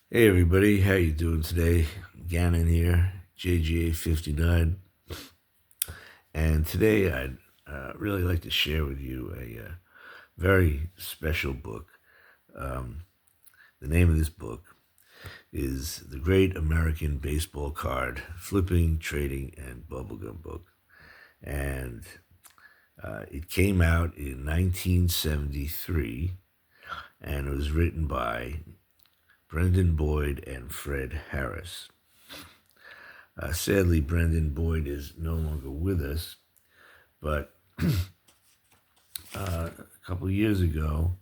Hey everybody, how you doing today? Gannon here, JGA 59, and today I'd really like to share with you a very special book. Um, the name of this book is The Great American Baseball Card Flipping, Trading, and Bubblegum Book, and it came out in 1973, and it was written by Brendan Boyd and Fred Harris. Sadly, Brendan Boyd is no longer with us, but a couple of years ago,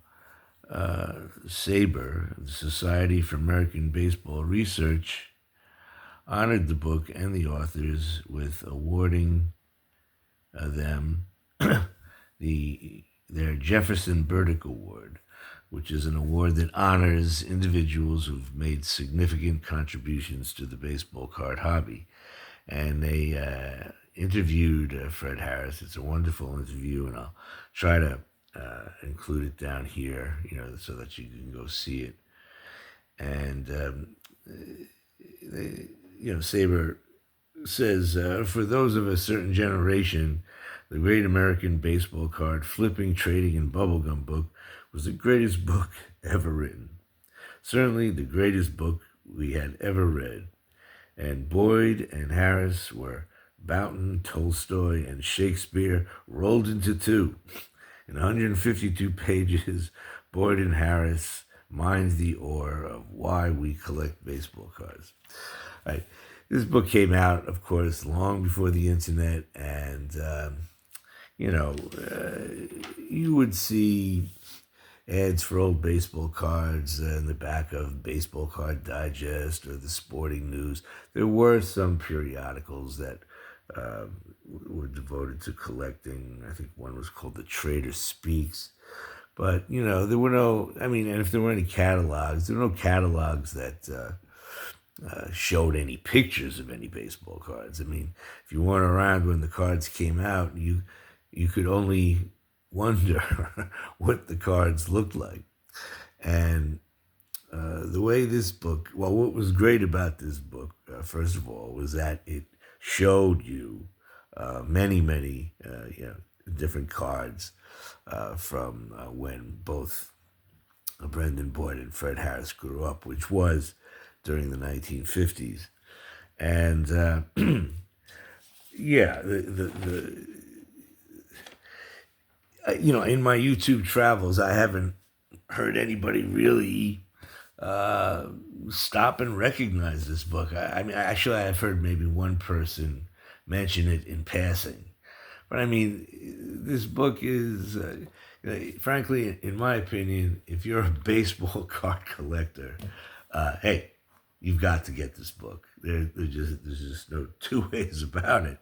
SABR, the Society for American Baseball Research, honored the book and the authors with awarding them their Jefferson Burdick Award, which is an award that honors individuals who've made significant contributions to the baseball card hobby. And they interviewed Fred Harris. It's a wonderful interview, and I'll try to include it down here, so that you can go see it. And Saber says, for those of a certain generation, the Great American Baseball Card Flipping, Trading, and Bubblegum Book was the greatest book ever written. Certainly the greatest book we had ever read. And Boyd and Harris were Boughton, Tolstoy, and Shakespeare rolled into two. In 152 pages, Boyd and Harris mines the ore of why we collect baseball cards. All right. This book came out, of course, long before the internet, and, you would see ads for old baseball cards in the back of Baseball Card Digest or the Sporting News. There were some periodicals that were devoted to collecting. I think one was called The Trader Speaks. But, there were and if there were any catalogs, there were no catalogs that showed any pictures of any baseball cards. If you weren't around when the cards came out, you could only wonder what the cards looked like. And the way this book, what was great about this book, first of all, was that it showed you many, different cards from when both Brendan Boyd and Fred Harris grew up, which was during the 1950s. And in my YouTube travels, I haven't heard anybody really stop and recognize this book. Actually, I've heard maybe one person mention it in passing. But this book is, frankly, in my opinion, if you're a baseball card collector, hey, you've got to get this book. There's just no two ways about it.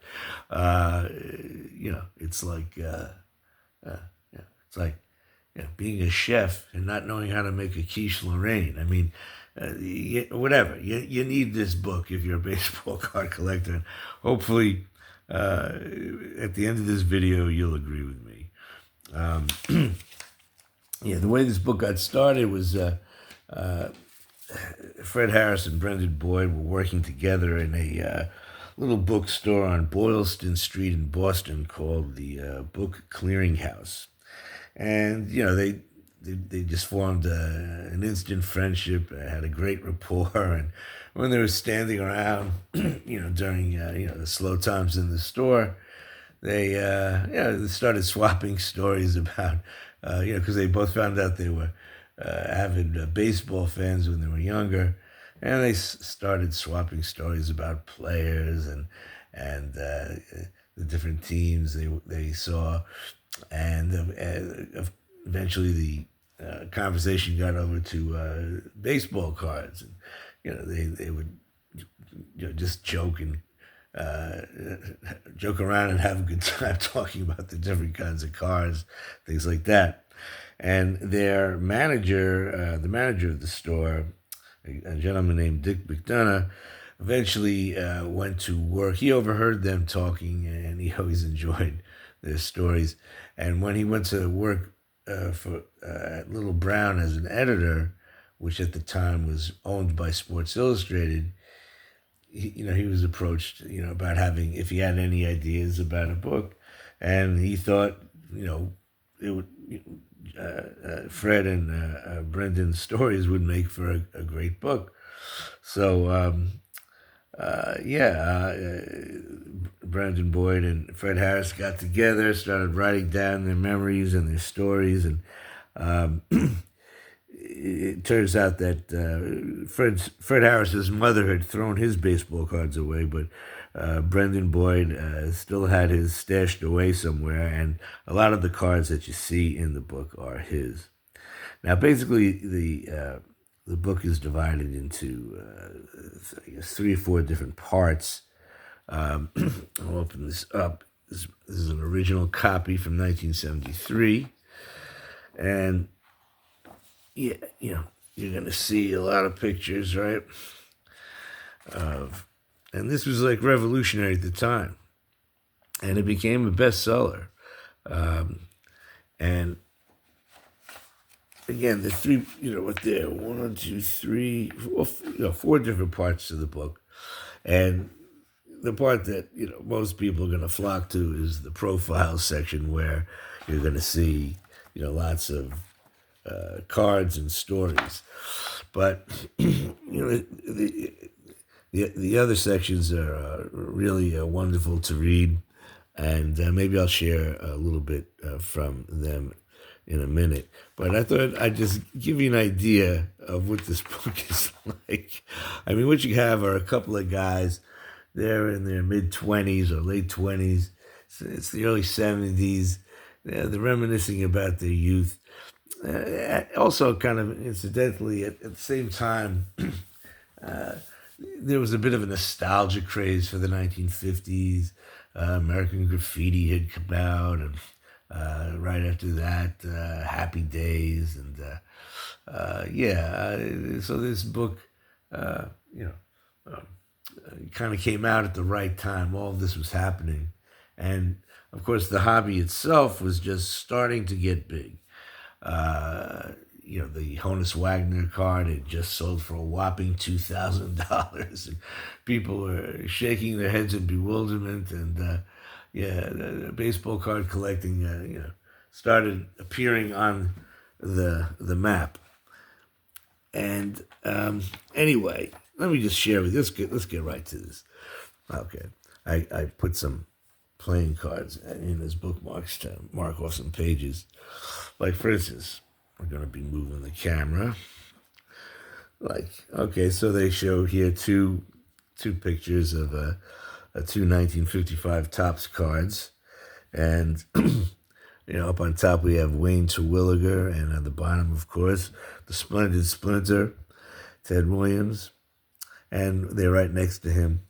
It's like being a chef and not knowing how to make a quiche Lorraine. Whatever. You need this book if you're a baseball card collector. And hopefully, at the end of this video, you'll agree with me. The way this book got started was Fred Harris and Brendan Boyd were working together in a little bookstore on Boylston Street in Boston called the Book Clearinghouse. And, they just formed an instant friendship, had a great rapport. And when they were standing around, during, the slow times in the store, they started swapping stories about, because they both found out they were avid baseball fans when they were younger. And they started swapping stories about players and the different teams they saw. And eventually the conversation got over to baseball cards. And, they would just joke around and have a good time talking about the different kinds of cards, things like that. And their manager, the manager of the store, a gentleman named Dick McDonough, eventually went to work. He overheard them talking, and he always enjoyed their stories. And when he went to work for at Little Brown as an editor, which at the time was owned by Sports Illustrated, he was approached, about having, if he had any ideas about a book, and he thought, it would, Fred and Brendan's stories would make for a great book. So, Brandon Boyd and Fred Harris got together, started writing down their memories and their stories, and it turns out that Fred Harris's mother had thrown his baseball cards away, but Brendan Boyd still had his stashed away somewhere, and a lot of the cards that you see in the book are his. Now, basically, the book is divided into, I guess, 3 or 4 different parts. I'll open this up. This is an original copy from 1973, and yeah, you're gonna see a lot of pictures, right? And this was like revolutionary at the time, and it became a bestseller. And again, the 3, what there, 1, 2, 3, 4, 4 different parts to the book, and the part that most people are going to flock to is the profile section, where you're going to see lots of cards and stories. But the other sections are really wonderful to read, and maybe I'll share a little bit from them in a minute. But I thought I'd just give you an idea of what this book is like. I mean, what you have are a couple of guys. They're in their mid-20s or late 20s. It's the early 70s. They're reminiscing about their youth. Also, kind of incidentally, at the same time, there was a bit of a nostalgia craze for the 1950s. American Graffiti had come out, and right after that, Happy Days. And so this book, kind of came out at the right time. All of this was happening. And, of course, the hobby itself was just starting to get big. The Honus Wagner card had just sold for a whopping $2,000. And people were shaking their heads in bewilderment. And, the baseball card collecting, started appearing on the map. And anyway, let me just share with you. Let's get right to this. Okay, I put some playing cards in his bookmarks to mark off some pages. Like, for instance, we're going to be moving the camera. So they show here two pictures of two 1955 Topps cards, and up on top we have Wayne Terwilliger, and on the bottom, of course, the splendid Splinter, Ted Williams, and they're right next to him.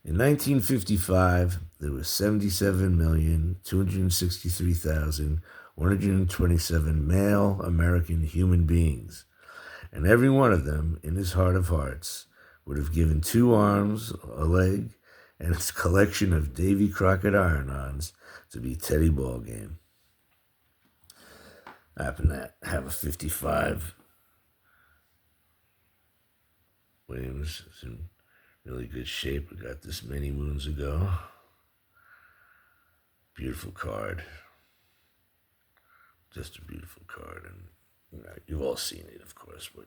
In 1955, there were 77,263,127 male American human beings, and every one of them, in his heart of hearts, would have given 2 arms, a leg, and its collection of Davy Crockett iron-ons to be Teddy Ballgame. I happen to have a 55. Williams is in really good shape. We got this many moons ago. Beautiful card. Just a beautiful card. And you've all seen it, of course, but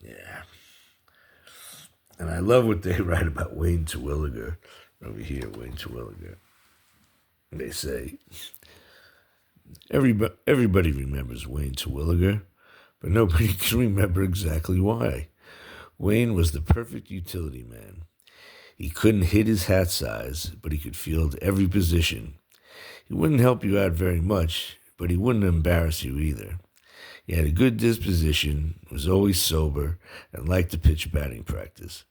yeah. And I love what they write about Wayne Terwilliger. Over here, Wayne Terwilliger. They say, everybody remembers Wayne Terwilliger, but nobody can remember exactly why. Wayne was the perfect utility man. He couldn't hit his hat size, but he could field every position. He wouldn't help you out very much, but he wouldn't embarrass you either. He had a good disposition, was always sober, and liked to pitch batting practice.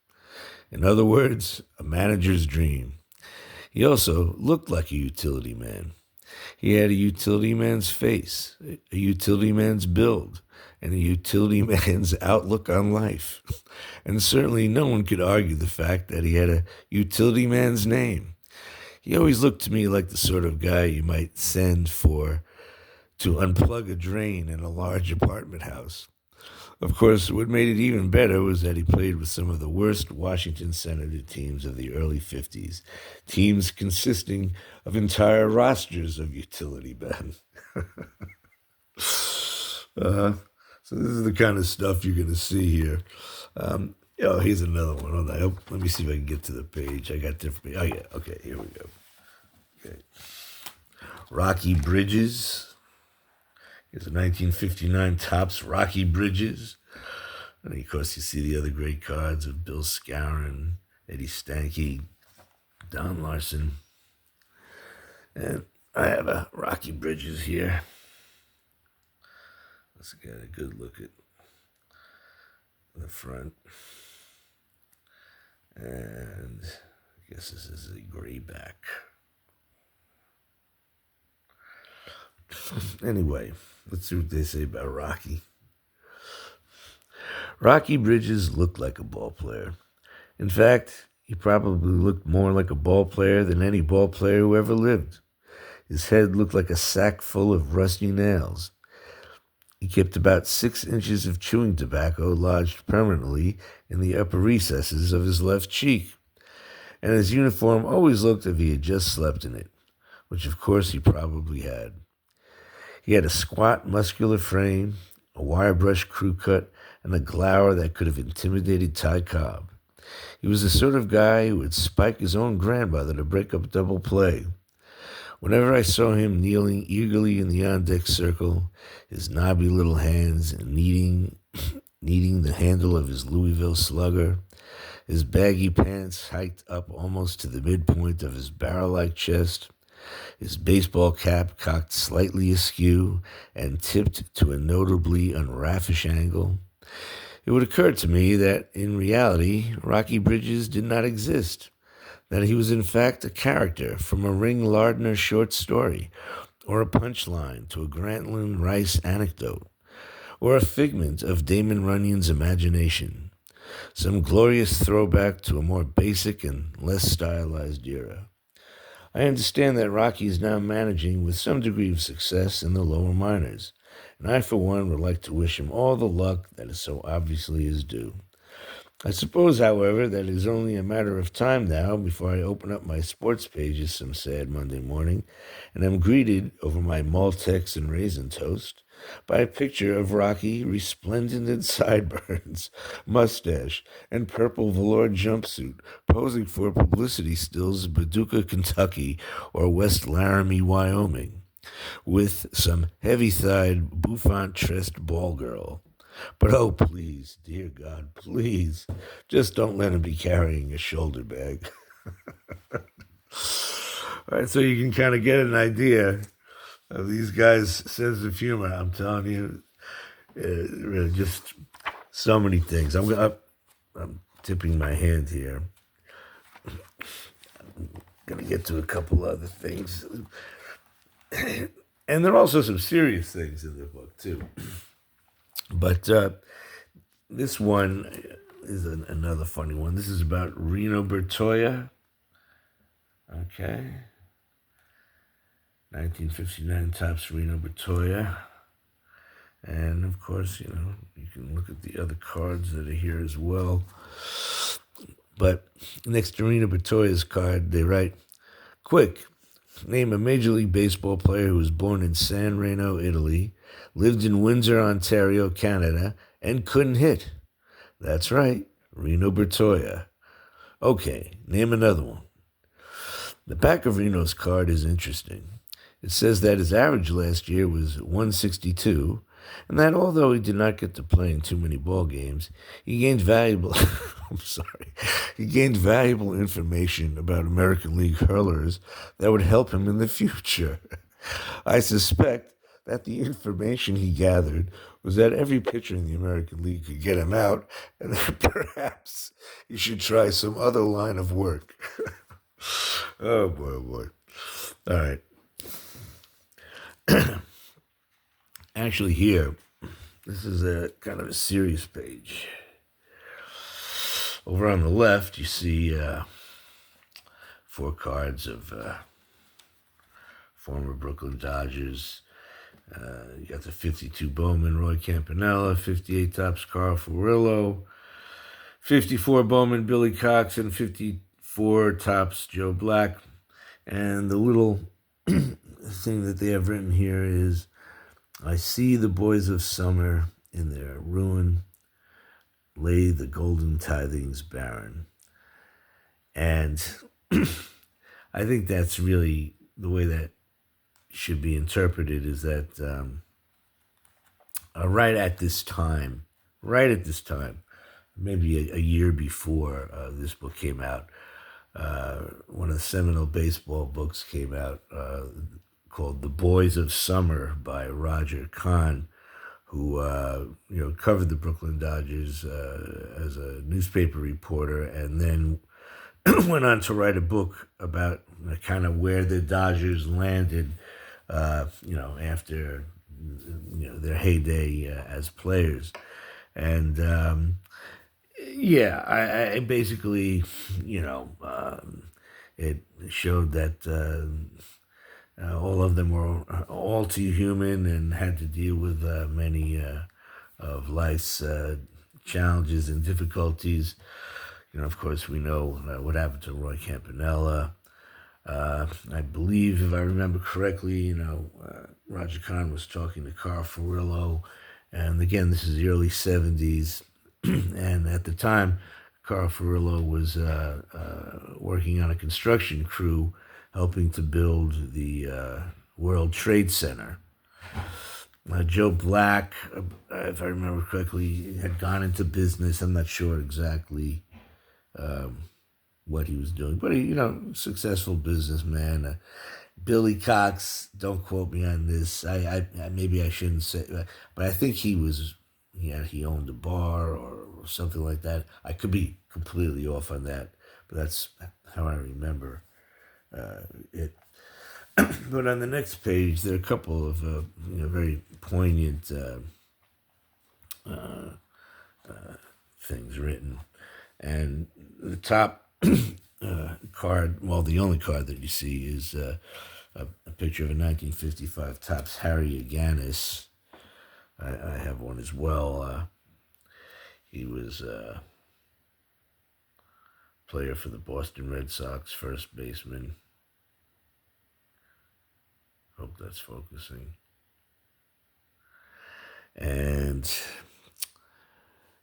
In other words, a manager's dream. He also looked like a utility man. He had a utility man's face, a utility man's build, and a utility man's outlook on life. And certainly no one could argue the fact that he had a utility man's name. He always looked to me like the sort of guy you might send to unplug a drain in a large apartment house. Of course, what made it even better was that he played with some of the worst Washington Senator teams of the early 50s, teams consisting of entire rosters of utility men. uh, so this is the kind of stuff you're going to see here. Here's another one. Hold on. Let me see if I can get to the page. I got different. Oh, yeah. Okay, here we go. Okay. Rocky Bridges. Here's a 1959 Topps Rocky Bridges. And of course, you see the other great cards of Bill Skowron, Eddie Stanky, Don Larson. And I have a Rocky Bridges here. Let's get a good look at the front. And I guess this is a gray back. Anyway, let's see what they say about Rocky. Rocky Bridges looked like a ball player. In fact, he probably looked more like a ball player than any ball player who ever lived. His head looked like a sack full of rusty nails. He kept about 6 inches of chewing tobacco lodged permanently in the upper recesses of his left cheek, and his uniform always looked as if he had just slept in it, which of course he probably had. He had a squat, muscular frame, a wire-brush crew cut, and a glower that could have intimidated Ty Cobb. He was the sort of guy who would spike his own grandmother to break up double play. Whenever I saw him kneeling eagerly in the on-deck circle, his knobby little hands kneading the handle of his Louisville slugger, his baggy pants hiked up almost to the midpoint of his barrel-like chest, his baseball cap cocked slightly askew and tipped to a notably unraffish angle, it would occur to me that, in reality, Rocky Bridges did not exist, that he was in fact a character from a Ring Lardner short story, or a punchline to a Grantland Rice anecdote, or a figment of Damon Runyon's imagination, some glorious throwback to a more basic and less stylized era. I understand that Rocky is now managing with some degree of success in the lower minors, and I, for one, would like to wish him all the luck that is so obviously his due. I suppose, however, that it is only a matter of time now before I open up my sports pages some sad Monday morning and am greeted over my Maltex and raisin toast by a picture of Rocky resplendent in sideburns, mustache, and purple velour jumpsuit, posing for publicity stills in Paducah, Kentucky, or West Laramie, Wyoming, with some heavy-thighed, bouffant-tressed ball girl. But oh, please, dear God, please, just don't let him be carrying a shoulder bag. All right, so you can kind of get an idea of these guys' sense of humor. I'm telling you, really just so many things. I'm tipping my hand here. I'm going to get to a couple other things. And there are also some serious things in the book, too. But this one is another funny one. This is about Reno Bertoia. Okay. 1959 Topps Reno Bertoia. And, of course, you can look at the other cards that are here as well. But next to Reno Bertoia's card, they write, "Quick, name a Major League Baseball player who was born in San Reno, Italy, lived in Windsor, Ontario, Canada, and couldn't hit." That's right, Reno Bertoia. Okay, name another one. The back of Reno's card is interesting. It says that his average last year was 162, and that although he did not get to play in too many ball games, he gained valuable he gained valuable information about American League hurlers that would help him in the future. I suspect that the information he gathered was that every pitcher in the American League could get him out, and that perhaps he should try some other line of work. Oh, boy. All right. Actually, here, this is a kind of a serious page. Over on the left, you see 4 cards of former Brooklyn Dodgers, You got the 52 Bowman, Roy Campanella, 58 Topps, Carl Furillo, 54 Bowman, Billy Cox, and 54 Topps, Joe Black. And the little thing that they have written here is, I see the boys of summer in their ruin lay the golden tithings barren. And I think that's really the way that should be interpreted, is that right at this time, maybe a year before this book came out, one of the seminal baseball books came out called The Boys of Summer by Roger Kahn, who covered the Brooklyn Dodgers as a newspaper reporter, and then went on to write a book about kind of where the Dodgers landed, after their heyday as players. And I basically, it showed that all of them were all too human and had to deal with many of life's challenges and difficulties. Of course, we know what happened to Roy Campanella. I believe, if I remember correctly, Roger Kahn was talking to Carl Furillo. And again, this is the early 70s. And at the time, Carl Furillo was working on a construction crew helping to build the World Trade Center. Joe Black, if I remember correctly, had gone into business. I'm not sure exactly what he was doing, but he, successful businessman. Billy Cox, don't quote me on this. I maybe I shouldn't say, but I think he was, he owned a bar or something like that. I could be completely off on that, but that's how I remember it. But on the next page, there are a couple of very poignant things written, and the top card, well, the only card that you see is a picture of a 1955 Topps Harry Aganis. I have one as well. He was a player for the Boston Red Sox, first baseman. Hope that's focusing. And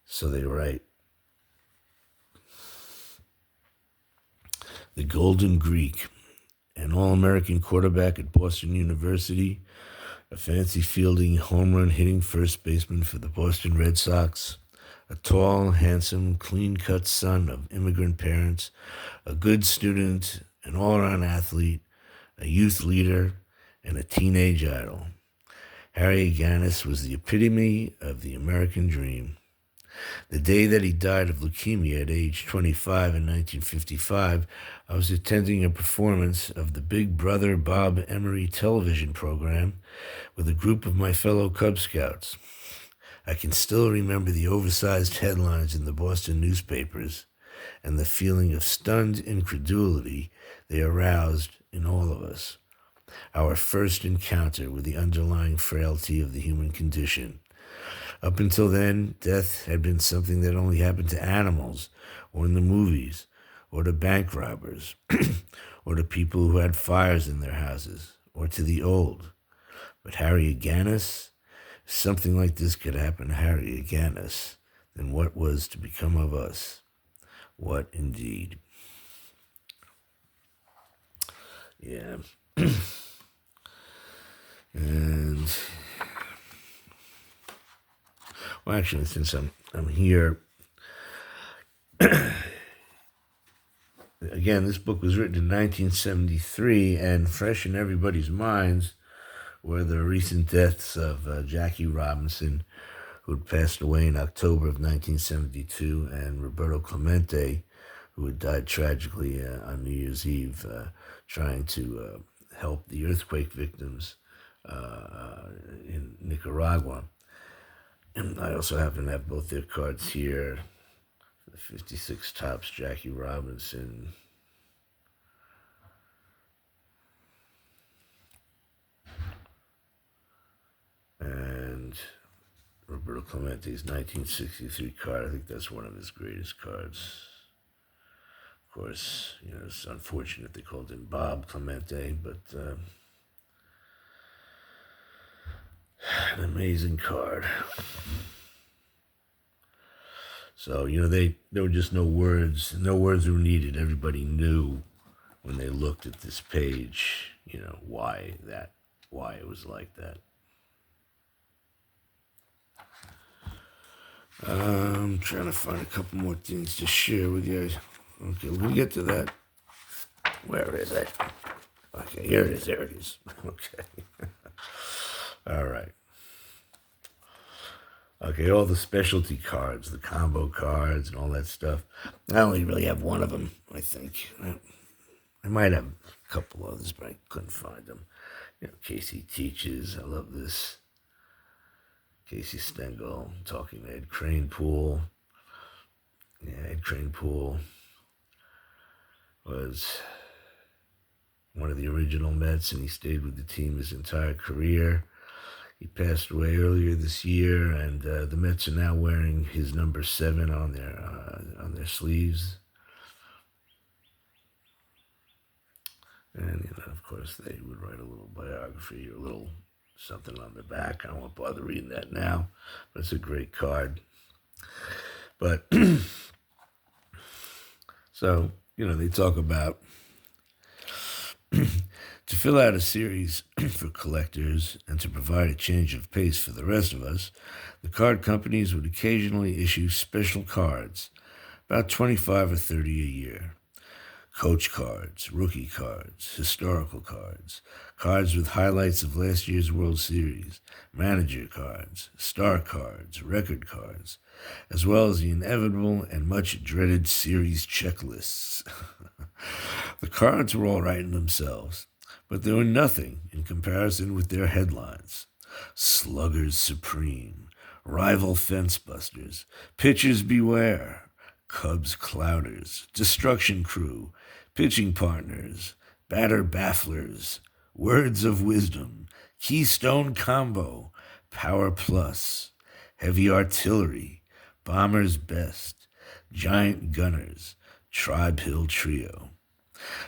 so they write, the Golden Greek, an All-American quarterback at Boston University, a fancy fielding, home run hitting first baseman for the Boston Red Sox, a tall, handsome, clean-cut son of immigrant parents, a good student, an all-around athlete, a youth leader, and a teenage idol. Harry Aganis was the epitome of the American dream. The day that he died of leukemia at age 25 in 1955, I was attending a performance of the Big Brother Bob Emery television program with a group of my fellow Cub Scouts. I can still remember the oversized headlines in the Boston newspapers and the feeling of stunned incredulity they aroused in all of us. Our first encounter with the underlying frailty of the human condition. Up until then, death had been something that only happened to animals, or in the movies, or to bank robbers, or to people who had fires in their houses, or to the old. But Harry Aganis, if something like this could happen to Harry Aganis, then what was to become of us? What indeed? Yeah. And well, actually, since I'm here, again, this book was written in 1973, and fresh in everybody's minds were the recent deaths of Jackie Robinson, who had passed away in October of 1972, and Roberto Clemente, who had died tragically on New Year's Eve, trying to help the earthquake victims in Nicaragua. And I also happen to have both their cards here. The 56 Topps, Jackie Robinson. And Roberto Clemente's 1963 card, I think that's one of his greatest cards. Of course, it's unfortunate they called him Bob Clemente, but an amazing card. So, there were just no words were needed. Everybody knew when they looked at this page, why it was like that. I'm trying to find a couple more things to share with you. Okay, we'll get to that. Where is it? Okay, here it is. There it is. Okay. All right. Okay, all the specialty cards, the combo cards and all that stuff. I only really have one of them, I think. I might have a couple others, but I couldn't find them. Casey Teaches. I love this. Casey Stengel, talking to Ed Kranepool. Yeah, Ed Kranepool was one of the original Mets, and he stayed with the team his entire career. He passed away earlier this year, and the Mets are now wearing his number 7 on their sleeves. And of course, they would write a little biography, or a little something on the back. I won't bother reading that now, but it's a great card. But so they talk about to fill out a series for collectors and to provide a change of pace for the rest of us, the card companies would occasionally issue special cards, about 25 or 30 a year. Coach cards, rookie cards, historical cards, cards with highlights of last year's World Series, manager cards, star cards, record cards, as well as the inevitable and much dreaded series checklists. The cards were all right in themselves, but they were nothing in comparison with their headlines. Sluggers Supreme, Rival Fence Busters, Pitchers Beware, Cubs Clouders, Destruction Crew, Pitching Partners, Batter Bafflers, Words of Wisdom, Keystone Combo, Power Plus, Heavy Artillery, Bomber's Best, Giant Gunners, Tribe Hill Trio.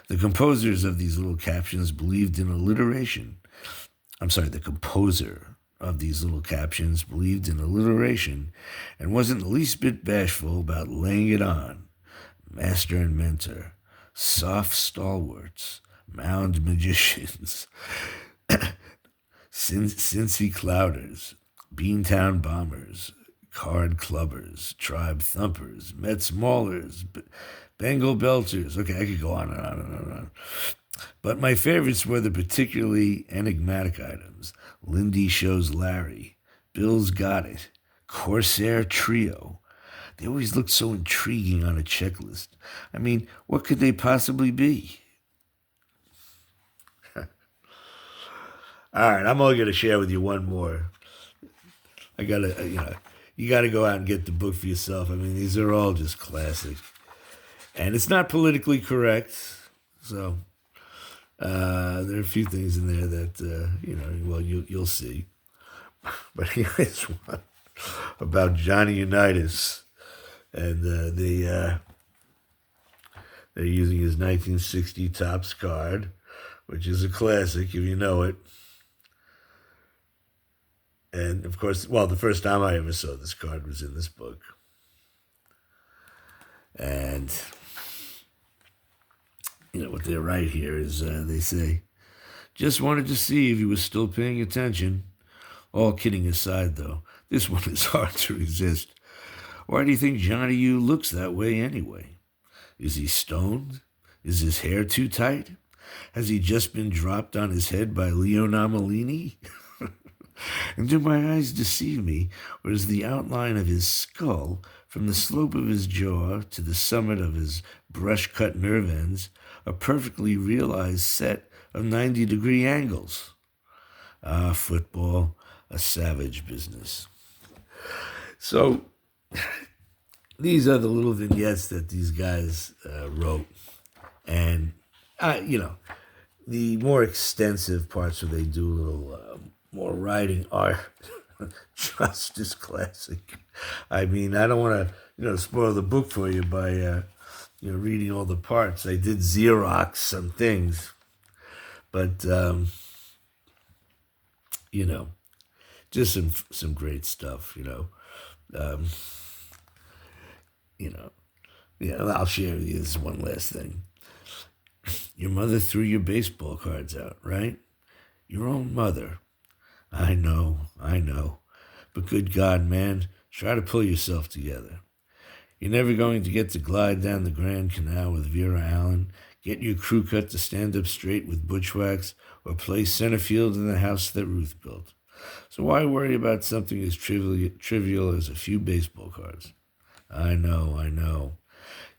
The composers of these little captions believed in alliteration. The composer of these little captions believed in alliteration and wasn't the least bit bashful about laying it on. Master and mentor, soft stalwarts, mound magicians, Cincy Clouders, Beantown Bombers, Card Clubbers, Tribe Thumpers, Mets Maulers, Bengal Belters. Okay, I could go on and on and on and on. But my favorites were the particularly enigmatic items. Lindy Shows Larry, Bill's Got It, Corsair Trio. They always looked so intriguing on a checklist. I mean, what could they possibly be? All right, I'm only going to share with you one more. I got to, you got to go out and get the book for yourself. I mean, these are all just classics. And it's not politically correct, so there are a few things in there that, you'll see. But here's one about Johnny Unitas. And they're using his 1960 Topps card, which is a classic if you know it. And of course, the first time I ever saw this card was in this book. And what they write here is they say, just wanted to see if you were still paying attention. All kidding aside, though, this one is hard to resist. Why do you think Johnny U looks that way anyway? Is he stoned? Is his hair too tight? Has he just been dropped on his head by Leo Nomalini? And do my eyes deceive me, or is the outline of his skull, from the slope of his jaw to the summit of his brush-cut nerve ends, a perfectly realized set of 90-degree angles? Ah, football, a savage business. So, these are the little vignettes that these guys wrote. And, the more extensive parts where they do little more writing are just as classic. I mean, I don't want to, spoil the book for you by, reading all the parts. I did Xerox some things, but, you know, just some great stuff, Um, you know, yeah, I'll share with you this one last thing. Your mother threw your baseball cards out, right? Your own mother. I know. But good God, man, try to pull yourself together. You're never going to get to glide down the Grand Canal with Vera Allen, get your crew cut to stand up straight with Bushwhacks, or play center field in the house that Ruth built. So why worry about something as trivial as a few baseball cards? I know.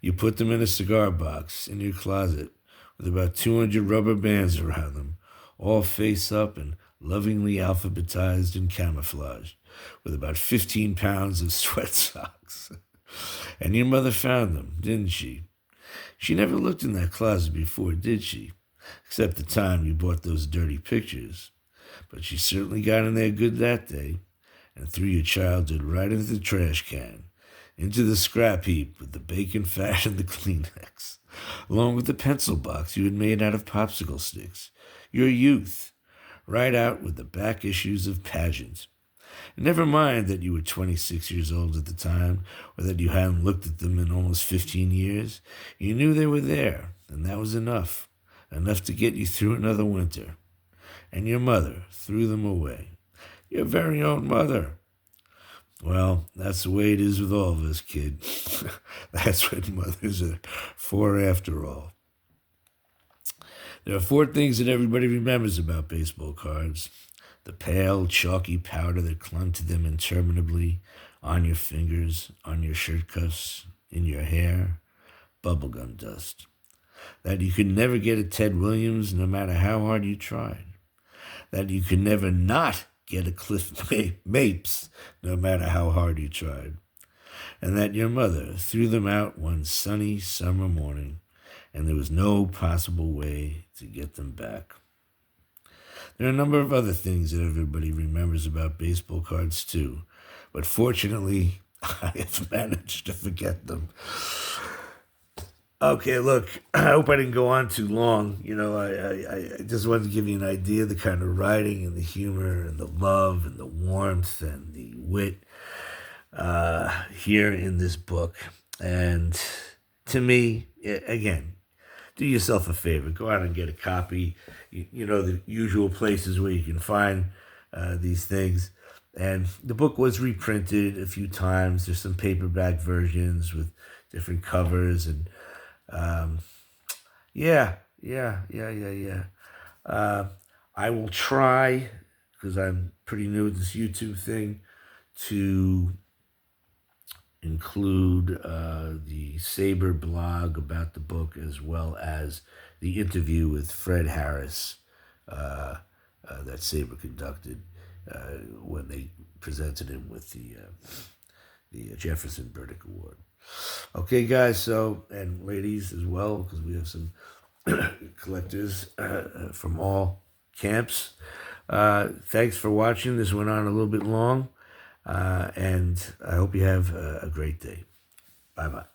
You put them in a cigar box in your closet with about 200 rubber bands around them, all face up and lovingly alphabetized and camouflaged, with about 15 pounds of sweat socks. And your mother found them, didn't she? She never looked in that closet before, did she? Except the time you bought those dirty pictures. But she certainly got in there good that day and threw your childhood right into the trash can, into the scrap heap with the bacon fat and the Kleenex, along with the pencil box you had made out of popsicle sticks. Your youth, right out with the back issues of Pageant. And never mind that you were 26 years old at the time, or that you hadn't looked at them in almost 15 years. You knew they were there, and that was enough. Enough to get you through another winter. And your mother threw them away. Your very own mother. Well, that's the way it is with all of us, kid. That's what mothers are for after all. There are 4 things that everybody remembers about baseball cards. The pale, chalky powder that clung to them interminably, on your fingers, on your shirt cuffs, in your hair, bubblegum dust. That you could never get a Ted Williams no matter how hard you tried. That you could never not get a Cliff Mapes no matter how hard you tried. And that your mother threw them out one sunny summer morning, and there was no possible way to get them back. There are a number of other things that everybody remembers about baseball cards too, but fortunately, I have managed to forget them. Okay, look, I hope I didn't go on too long. I just wanted to give you an idea of the kind of writing and the humor and the love and the warmth and the wit here in this book. And to me, again, do yourself a favor. Go out and get a copy. The usual places where you can find these things. And the book was reprinted a few times. There's some paperback versions with different covers and yeah. I will try, because I'm pretty new at this YouTube thing, to include the SABR blog about the book, as well as the interview with Fred Harris that SABR conducted when they presented him with the Jefferson Burdick Award. Okay, guys, and ladies as well, because we have some collectors from all camps. Thanks for watching. This went on a little bit long, and I hope you have a great day. Bye-bye.